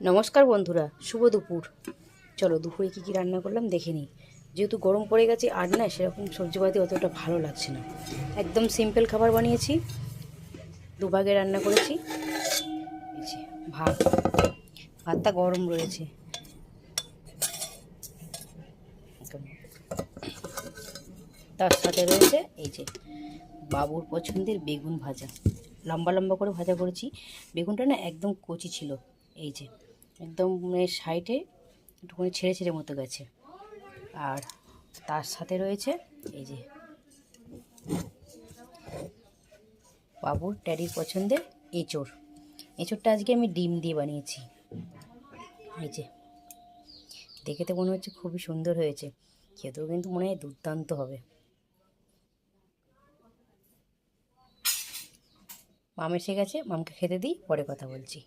নমস্কার বন্ধুরা, শুভ দুপুর। চলো দুপুরে কী কী রান্না করলাম দেখে নিই। যেহেতু গরম পড়ে গেছে আর না সেরকম সবজিপাতি অতটা ভালো লাগছে না, একদম সিম্পল খাবার বানিয়েছি। দুভাগে রান্না করেছি। এই যে ভাত, ভাতটা গরম রয়েছে। তার সাথে রয়েছে এই যে বাবুর পছন্দের বেগুন ভাজা, লম্বা লম্বা করে ভাজা করেছি। বেগুনটা না একদম কচি ছিল, এই যে একদম সাইডে একটুখানি ছেড়ে ছেড়ে মতো গেছে। আর তার সাথে রয়েছে এই যে বাবুর ড্যাডির পছন্দের এঁচোড়। এঁচোড়টা আজকে আমি ডিম দিয়ে বানিয়েছি। এই যে দেখে তো মনে হচ্ছে খুবই সুন্দর হয়েছে, খেতেও কিন্তু মনে হয় দুর্দান্ত হবে। মাম এসে গেছে, মামকে খেতে দিই, পরে কথা বলছি।